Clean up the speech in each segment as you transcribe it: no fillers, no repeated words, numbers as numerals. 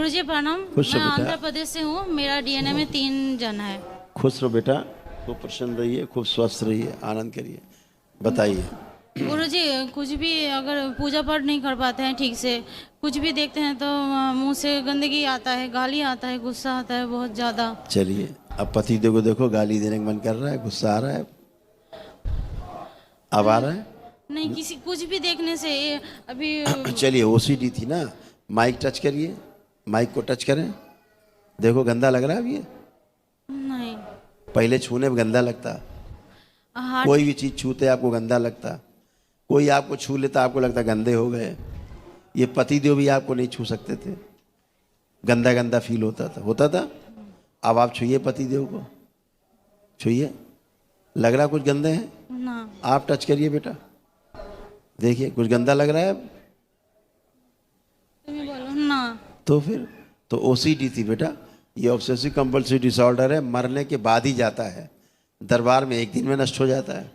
गुरुजी प्रणाम। खुश मैं रहो बेटा। आंध्र प्रदेश से हूँ। मेरा डीएनए में 3 जन है। खुश रहो बेटा, खूब प्रसन्न रहिए, खूब स्वस्थ रहिए, आनंद करिए। बताइए। गुरुजी कुछ भी अगर पूजा पाठ नहीं कर पाते हैं ठीक से, कुछ भी देखते हैं तो मुंह से गंदगी आता है, गाली आता है, गुस्सा आता है बहुत ज़्यादा। चलिए, अब पति देव को देखो, गाली देने का मन कर रहा है, गुस्सा आ रहा है, अब आ रहा है। नहीं, किसी कुछ भी देखने से अभी चलिए, ओसीडी थी ना, माइक टच करिए, माइक को टच करें, देखो गंदा लग रहा है अब ये। नहीं, पहले छूने में गंदा लगता, हार्ट कोई भी चीज़ छूते आपको गंदा लगता, कोई आपको छू लेता आपको लगता गंदे हो गए। ये पति देव भी आपको नहीं छू सकते थे, गंदा गंदा फील होता था। अब आप छूइए पति देव को, छूइए, लग रहा कुछ गंदे हैं? ना। आप टच करिए बेटा, देखिए कुछ गंदा लग रहा है अब? तुम बोलो ना। तो फिर तो ओसीडी थी बेटा, ये ऑब्सेसिव कंपल्सिव डिसऑर्डर है, मरने के बाद ही जाता है, दरबार में एक दिन में नष्ट हो जाता है।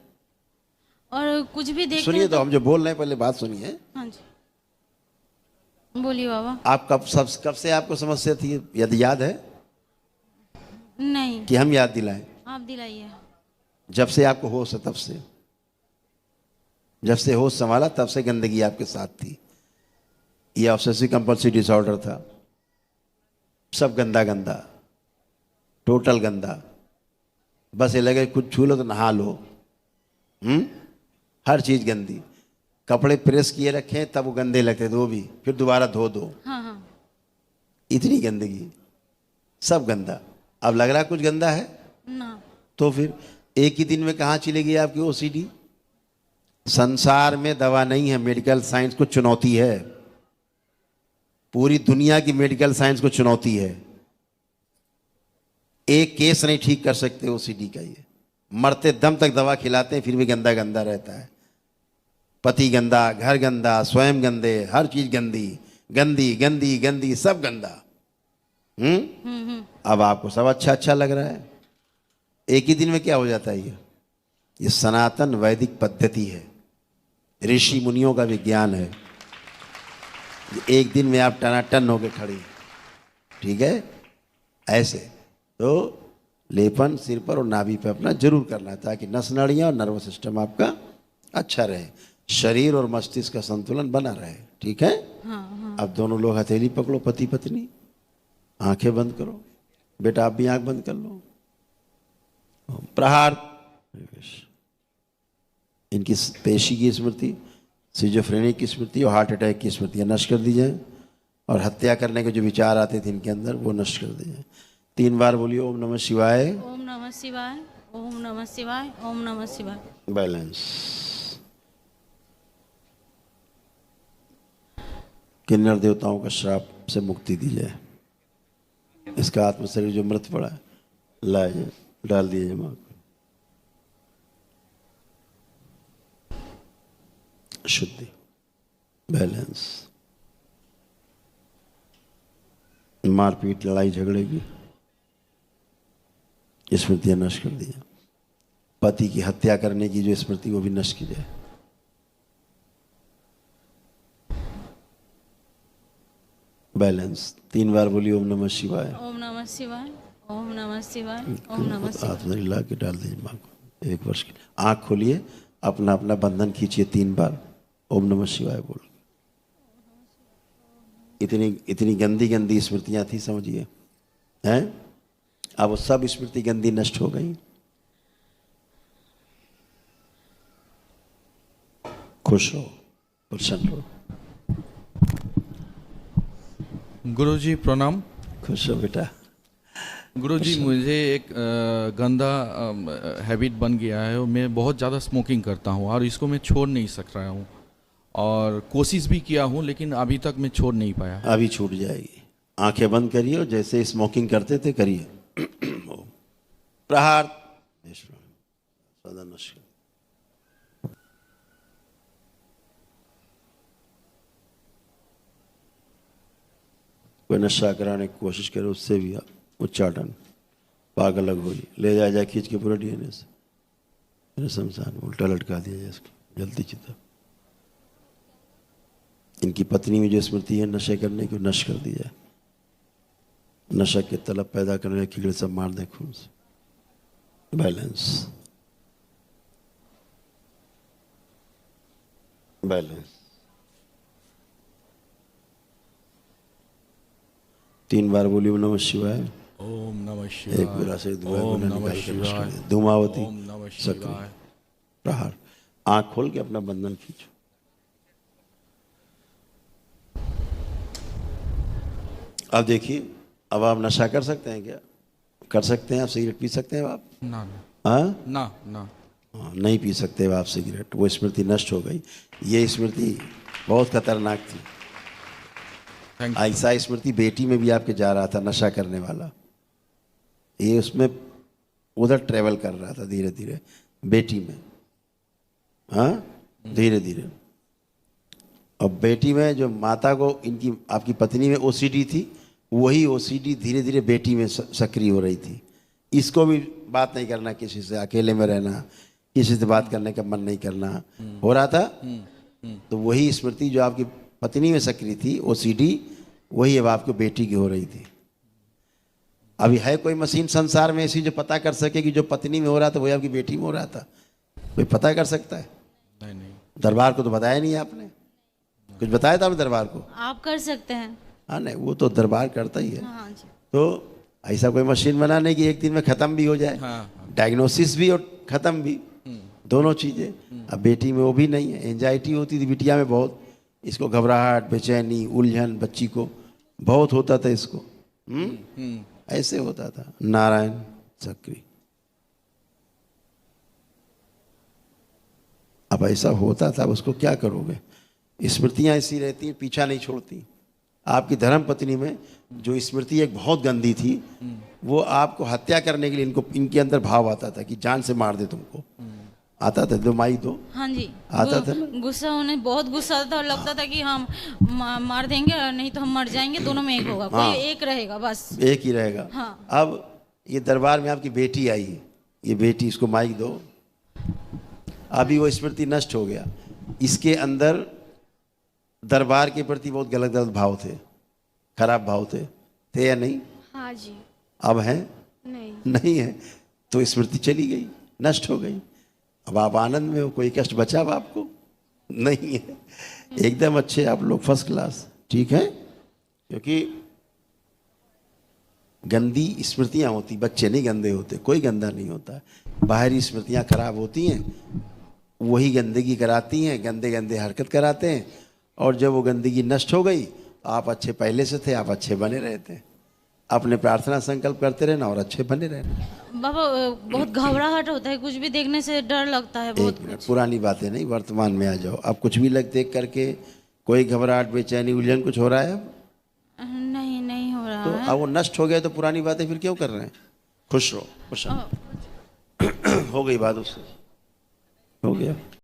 और कुछ भी देखते सुनिए हैं तो हम जो बोल रहे हैं पहले बात सुनिए। हाँ जी, बोलिए बाबा। आप कब से आपको समस्या थी, यदि याद है नहीं, कि हम याद दिलाएं? आप दिलाइए। जब से आपको होश है तब से, जब से होश संभाला तब से गंदगी आपके साथ थी। ये ऑब्सेसिव कंपल्सिव डिसऑर्डर था, सब गंदा गंदा, टोटल गंदा, बस ये लगे कुछ छू लो तो नहा लो। हर चीज गंदी, कपड़े प्रेस किए रखे तब वो गंदे लगते थे, वो भी फिर दोबारा धो दो, हाँ हाँ। इतनी गंदगी, सब गंदा। अब लग रहा कुछ गंदा है ना। तो फिर एक ही दिन में कहाँ चलेगी आपकी ओसीडी? संसार में दवा नहीं है, मेडिकल साइंस को चुनौती है, पूरी दुनिया की मेडिकल साइंस को चुनौती है। एक केस नहीं ठीक कर सकते ओसीडी का, ये मरते दम तक दवा खिलाते हैं फिर भी गंदा गंदा रहता है। पति गंदा, घर गंदा, स्वयं गंदे, हर चीज गंदी गंदी गंदी गंदी, सब गंदा। अब आपको सब अच्छा अच्छा लग रहा है, एक ही दिन में क्या हो जाता है? ये सनातन वैदिक पद्धति है, ऋषि मुनियों का विज्ञान है। एक दिन में आप टनाटन होके खड़ी, ठीक है? ऐसे तो लेपन सिर पर और नाभि पे अपना जरूर करना है, ताकि नस नाड़ियाँ और नर्वस सिस्टम आपका अच्छा रहे, शरीर और मस्तिष्क का संतुलन बना रहे, ठीक है? हाँ हाँ। अब दोनों लोग हथेली पकड़ो, पति पत्नी, आंखें बंद करो। बेटा आप भी आंख बंद कर लो। प्रहार, इनकी पेशी की स्मृति, सिजोफ्रेनिक की स्मृति और हार्ट अटैक की स्मृतियाँ नष्ट कर दी जाए, और हत्या करने के जो विचार आते थे इनके अंदर वो नष्ट कर दिए जाए। 3 बार बोलिए ओम नमः शिवाय, ओम नमः शिवाय, ओम नमः शिवाय, ओम नमः शिवाय। बैलेंस। किन्नर देवताओं का श्राप से मुक्ति दी जाए। इसका आत्म शरीर जो मृत पड़ा है लाए डाल दिए जाए माँ को। शुद्धि, बैलेंस। मारपीट, लड़ाई झगड़े की स्मृतियां नष्ट कर दी जाए। पति की हत्या करने की जो स्मृति वो भी नष्ट की जाए। बैलेंस। 3 बार बोलिए ओम नमः शिवाय, ओम नमः शिवाय, ओम नमः शिवाय, ओम नमः शिवाय। हाथ में ला के डाल दीजिए माँ को। 1 वर्ष के लिए आँख खोलिए, अपना अपना बंधन खींचिए, 3 बार ओम नमः शिवाय बोल। इतनी गंदी गंदी स्मृतियां थी, समझिए, हैं? अब वो सब स्मृति गंदी नष्ट हो गई। खुश हो, प्रसन्न हो। गुरुजी प्रणाम। खुश हो बेटा। गुरुजी मुझे एक गंदा हैबिट बन गया है, और मैं बहुत ज़्यादा स्मोकिंग करता हूँ और इसको मैं छोड़ नहीं सक रहा हूँ, और कोशिश भी किया हूँ लेकिन अभी तक मैं छोड़ नहीं पाया। अभी छूट जाएगी। आंखें बंद करिए और जैसे स्मोकिंग करते थे करिए। प्रहार, सदा नष्ट। कोई नशा कराने की कोशिश करे उससे भी आप उच्चाटन, पागल अलग हो, ले जाया जाए खींच के पूरा डीएनए से, मेरे शमशान उल्टा लटका दिया जाए इसको जल्दी चिता। इनकी पत्नी में जो स्मृति है नशे करने की, नष्ट कर दी जाए। नशा की तलब पैदा करने वाले कीड़े सब मार दें खून से। Balance, balance. 3 बार बोलिए नमः शिवाय। ओम नमः एक शिवाय। बेरा से धुआं ओम निकाल नमः के शिवाय। नष्ट कर दें। धूमावती ओम नमः सक्रिय शिवाय। प्रहार। आंख खोल के अपना बंधन खींचो। अब देखिए, अब आप नशा कर सकते हैं क्या? कर सकते हैं आप? सिगरेट पी सकते हैं आप? ना हाँ, ना ना। हाँ, नहीं पी सकते आप सिगरेट। वो स्मृति नष्ट हो गई। ये स्मृति बहुत खतरनाक थी। Thank you. ऐसा स्मृति बेटी में भी आपके जा रहा था, नशा करने वाला। ये उसमें उधर ट्रेवल कर रहा था धीरे धीरे बेटी में। हाँ, धीरे धीरे। अब बेटी में जो माता को, इनकी आपकी पत्नी में ओसीडी थी, वही ओसीडी धीरे धीरे बेटी में सक्रिय हो रही थी। इसको भी बात नहीं करना किसी से, अकेले में रहना, किसी से बात करने का मन नहीं करना हो रहा था। तो वही स्मृति जो आपकी पत्नी में सक्रिय थी, ओसीडी, वही अब आपको बेटी की हो रही थी। अभी है कोई मशीन संसार में ऐसी जो पता कर सके कि जो पत्नी में हो रहा था वही आपकी बेटी में हो रहा था? कोई पता कर सकता है? नहीं नहीं। दरबार को तो बताया नहीं आपने। कुछ बताया था आपने दरबार को? आप कर सकते हैं। हाँ, नहीं, वो तो दरबार करता ही है। हाँ जी। तो ऐसा कोई मशीन बनाने की एक दिन में ख़त्म भी हो जाए। हाँ। डायग्नोसिस भी और ख़त्म भी, दोनों चीज़ें। अब बेटी में वो भी नहीं है। एंजाइटी होती थी बिटिया में बहुत, इसको घबराहट, बेचैनी, उलझन, बच्ची को बहुत होता था इसको। ऐसे होता था। नारायण सक्रिय। अब ऐसा होता था, उसको क्या करोगे? स्मृतियाँ ऐसी रहती हैं, पीछा नहीं छोड़ती। आपकी धर्म पत्नी में जो स्मृति एक बहुत गंदी थी, वो आपको हत्या करने के लिए इनके अंदर भाव आता था कि जान से मार दे तुमको। आता था, दो माई दो। हाँ जी। आता था ना? गुस्सा, उन्हें बहुत गुस्सा आता था और लगता था कि हम मार देंगे और नहीं तो हम मर जाएंगे, दोनों में एक होगा। हाँ। कोई एक रहेगा बस। एक ही रहेगा। हाँ। अब ये दरबार में आपकी बेटी आई है, ये बेटी, इसको माइक दो। अभी वो स्मृति नष्ट हो गया। इसके अंदर दरबार के प्रति बहुत गलत गलत भाव थे, खराब भाव थे या नहीं? हाँ जी। अब हैं? नहीं। नहीं है। तो स्मृति चली गई, नष्ट हो गई। अब आप आनंद में हो, कोई कष्ट बचा अब आपको नहीं है। एकदम अच्छे आप लोग, फर्स्ट क्लास, ठीक है। क्योंकि गंदी स्मृतियां होती, बच्चे नहीं गंदे होते, कोई गंदा नहीं होता। बाहरी स्मृतियां खराब होती हैं, वही गंदगी कराती हैं, गंदे गंदे हरकत कराते हैं। और जब वो गंदगी नष्ट हो गई, आप अच्छे पहले से थे, आप अच्छे बने रहते। अपने प्रार्थना संकल्प करते रहना और अच्छे बने रहना। बाबा बहुत घबराहट होता है, कुछ भी देखने से डर लगता है बहुत। एक मिनट, पुरानी बातें नहीं, वर्तमान में आ जाओ। अब कुछ भी देख करके कोई घबराहट, बेचैनी, उलझन कुछ हो रहा है अब? नहीं, नहीं हो रहा तो है। अब वो नष्ट हो गए तो पुरानी बातें फिर क्यों कर रहे हैं? खुश रहो, खुश रहो। हो गई बात उससे, हो गया।